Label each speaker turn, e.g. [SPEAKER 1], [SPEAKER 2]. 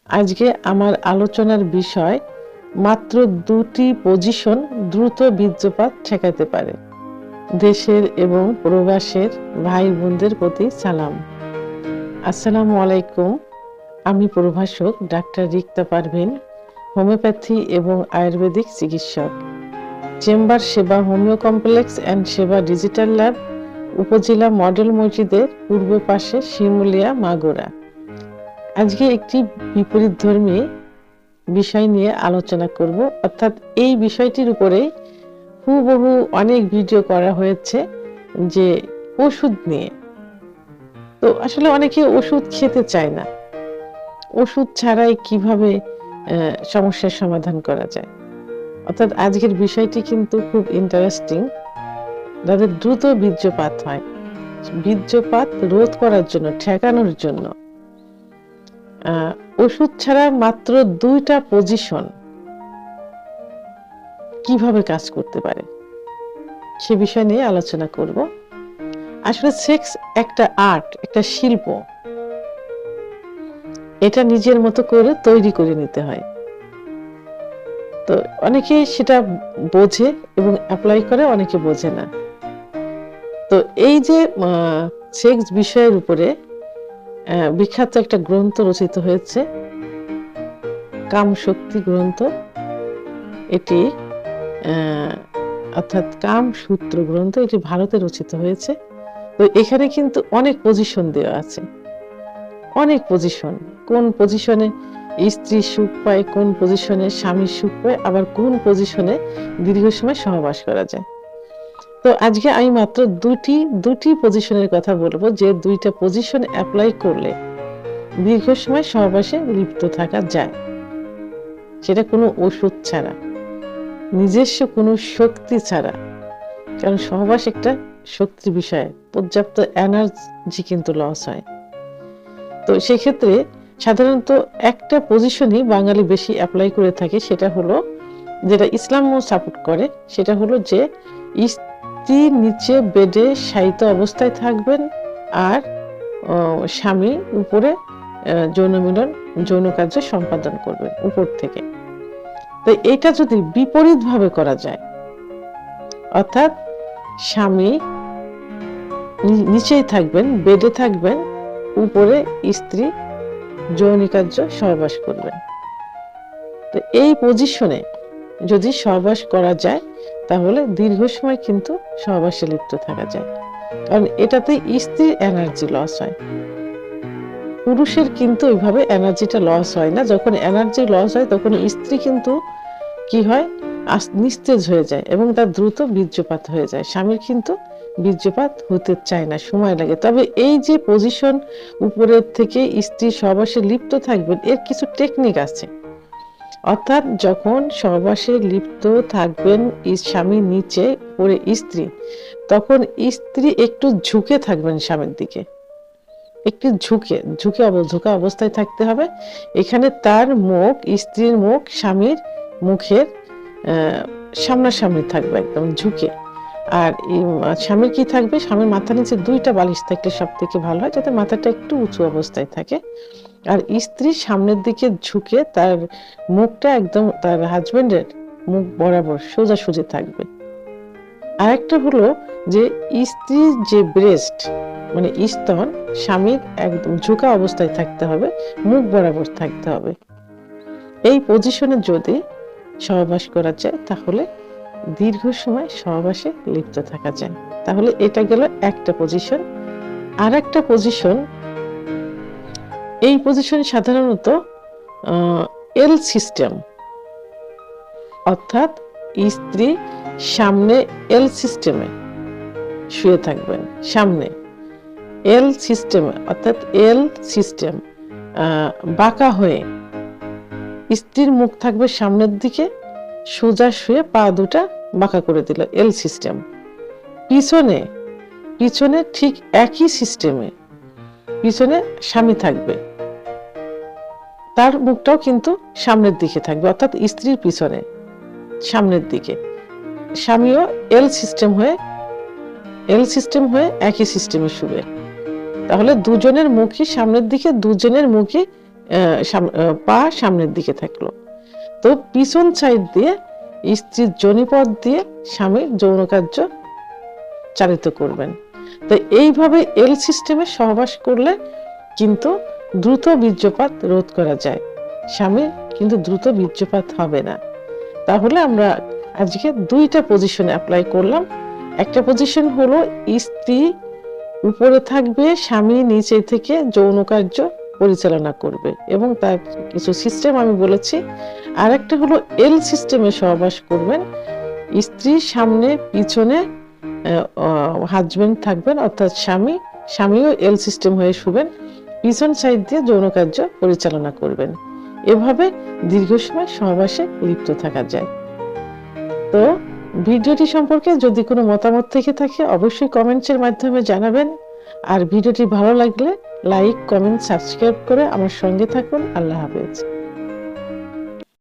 [SPEAKER 1] আজকে আমার আলোচনার বিষয় মাত্র 2টি পজিশন দ্রুত বীর্যপাত ঠেকাতে পারে। দেশের এবং প্রবাসের ভাই বোনদের প্রতি সালাম। আসসালামু আলাইকুম। আমি প্রভাষক ডাক্তার রিক্তা পারভিন, হোমিওপ্যাথি এবং আয়ুর্বেদিক চিকিৎসক, চেম্বার সেবা হোমিও কমপ্লেক্স অ্যান্ড সেবা ডিজিটাল ল্যাব, উপজেলা মডেল মসজিদের পূর্ব পাশে, শিমুলিয়া, মাগুরা। আজকে একটি বিপরীতধর্মী বিষয় নিয়ে আলোচনা করব, অর্থাৎ এই বিষয়টির উপরে হুবহু অনেক ভিডিও করা হয়েছে যে ওষুধ নিয়ে। তো আসলে অনেকে ওষুধ খেতে চায় না, ওষুধ ছাড়াই কিভাবে সমস্যার সমাধান করা যায়। অর্থাৎ আজকের বিষয়টি কিন্তু খুব ইন্টারেস্টিং। যাদের দ্রুত বীর্যপাত হয়, বীর্যপাত রোধ করার জন্য, ঠেকানোর জন্য ওষুধ ছাড়া মাত্র 2টা পজিশন কিভাবে কাজ করতে পারে সে বিষয় নিয়ে আলোচনা করব। আসলে সেক্স একটা আর্ট, একটা শিল্প। এটা নিজের মতো করে তৈরি করে নিতে হয়। তো অনেকে সেটা বোঝে এবং অ্যাপ্লাই করে, অনেকে বোঝে না। তো এই যে সেক্স বিষয়ের উপরে বিখ্যাত একটা গ্রন্থ রচিত হয়েছে, কামশক্তি গ্রন্থ। এটি অর্থাৎ কামসূত্র গ্রন্থ, এটি ভারতে রচিত হয়েছে। তো এখানে কিন্তু অনেক পজিশন দেওয়া আছে, অনেক পজিশন। কোন পজিশনে স্ত্রী সুখ পায়, কোন পজিশনে স্বামী সুখ পায়, আবার কোন পজিশনে দীর্ঘ সময় সহবাস করা যায়। তো আজকে আমি মাত্র দুটি পজিশনের কথা বলবো, যে 2টা পজিশন অ্যাপ্লাই করলে দীর্ঘ সময় সহবাসে লিপ্ত থাকা যায়, সেটা কোনো ওষুধ ছাড়া, নিজস্ব কোনো শক্তি ছাড়া। কারণ সহবাস একটা শক্তির বিষয়, পর্যাপ্ত এনার্জি কিন্তু লস হয়। তো সেক্ষেত্রে সাধারণত একটা পজিশনই বাঙালি বেশি অ্যাপ্লাই করে থাকে, সেটা হলো, যেটা ইসলামও সাপোর্ট করে, সেটা হলো যে স্ত্রী নিচে বেডে শায়িত অবস্থায় থাকবেন আর স্বামী উপরে যৌন মিলন, যৌন কার্য সম্পাদন করবেন উপর থেকে। তো এটা যদি বিপরীত ভাবে করা যায়, অর্থাৎ স্বামী নিচেই থাকবেন, বেডে থাকবেন, উপরে স্ত্রী যৌন কার্য সহবাস করবেন, তো এই পজিশনে যদি সহবাস করা যায় তাহলে দীর্ঘ সময় কিন্তু সহবাসে লিপ্ত থাকা যায়। কারণ এটাতে স্ত্রীর এনার্জি লস হয়, পুরুষের কিন্তু ওইভাবে এনার্জিটা লস হয় না। যখন এনার্জি লস হয় তখন স্ত্রী কিন্তু কি হয়, নিস্তেজ হয়ে যায় এবং তার দ্রুত বীর্যপাত হয়ে যায়। স্বামীর কিন্তু বীর্যপাত হতে চায় না, সময় লাগে। তবে এই যে পজিশন উপরের থেকে স্ত্রী সহবাসে লিপ্ত থাকবেন, এর কিছু টেকনিক আছে। অর্থাৎ যখন সহবাসে লিপ্ত থাকবেন স্বামী নিচে, পরে স্ত্রী, তখন স্ত্রী একটু ঝুঁকে থাকবেন স্বামীর দিকে, একটু ঝুঁকা অবস্থায় থাকতে হবে। এখানে তার মুখ, স্ত্রীর মুখ স্বামীর মুখের সামনাসামনি থাকবে, একদম ঝুঁকে। আর স্বামীর কি থাকবে, স্বামীর মাথার নিচে 2টা বালিশ থাকলে সব থেকে ভালো হয়, যাতে মাথাটা একটু উঁচু অবস্থায় থাকে। আর স্ত্রী সামনের দিকে ঝুঁকে, তার মুখটা একদম তার হাজবেন্ডের মুখ বরাবর সোজাসুজি থাকবে। আর একটা হলো যে স্ত্রীর যে ব্রেস্ট, মানে স্তন, স্বামীর একদম ঝুঁকা অবস্থায় থাকতে হবে, মুখ বরাবর থাকতে হবে। এই পজিশনে যদি সহবাস করা যায় তাহলে দীর্ঘ সময় সহবাসে লিপ্ত থাকা যায়। তাহলে এটা গেল একটা পজিশন। আর একটা পজিশন, এই পজিশন সাধারণত এল সিস্টেম, অর্থাৎ স্ত্রী সামনে এল সিস্টেমে শুয়ে থাকবেন, সামনে এল সিস্টেমে, অর্থাৎ এল সিস্টেম বাঁকা হয়ে, স্ত্রীর মুখ থাকবে সামনের দিকে, সোজা শুয়ে পা দুটা বাঁকা করে দিল, এল সিস্টেম। পিছনে ঠিক একই সিস্টেমে পিছনে স্বামী থাকবে, তার মুখটাও কিন্তু সামনের দিকে থাকবে, অর্থাৎ স্ত্রীর পিছনে সামনের দিকে। স্বামীও এল সিস্টেম হয়ে একই সিস্টেমে শুবে। তাহলে দুজনের মুখই সামনের দিকে, দুজনের মুখই পা সামনের দিকে থাকলো। তো পিছন সাইড দিয়ে স্ত্রীর যোনিপথ দিয়ে স্বামীর যৌন কার্য চালিত করবেন। তো এইভাবে এল সিস্টেমে সহবাস করলে কিন্তু দ্রুত বীর্যপাত রোধ করা যায়, স্বামীর কিন্তু দ্রুত বীর্যপাত হবে না। তাহলে আমরা আজকে দুইটা পজিশনে অ্যাপ্লাই করলাম। একটা পজিশন হলো স্ত্রী উপরে থাকবে, স্বামী নিচে থেকে যৌন কার্য পরিচালনা করবে এবং তার কিছু সিস্টেম আমি বলেছি। আর একটা হলো এল সিস্টেমে সহবাস করবেন, স্ত্রীর সামনে পিছনে হাজবেন্ড থাকবেন অর্থাৎ স্বামীও এল সিস্টেম হয়ে শুবেন, পিছন সাইড দিয়ে যৌন কার্য পরিচালনা করবেন। এভাবে দীর্ঘ সময় সহবাসে লিপ্ত থাকা যায়। তো ভিডিওটি সম্পর্কে যদি কোনো মতামত থেকে থাকে অবশ্যই কমেন্টসের মাধ্যমে জানাবেন। আর ভিডিওটি ভালো লাগলে লাইক, কমেন্ট, সাবস্ক্রাইব করে আমার সঙ্গে থাকুন। আল্লাহ হাফেজ।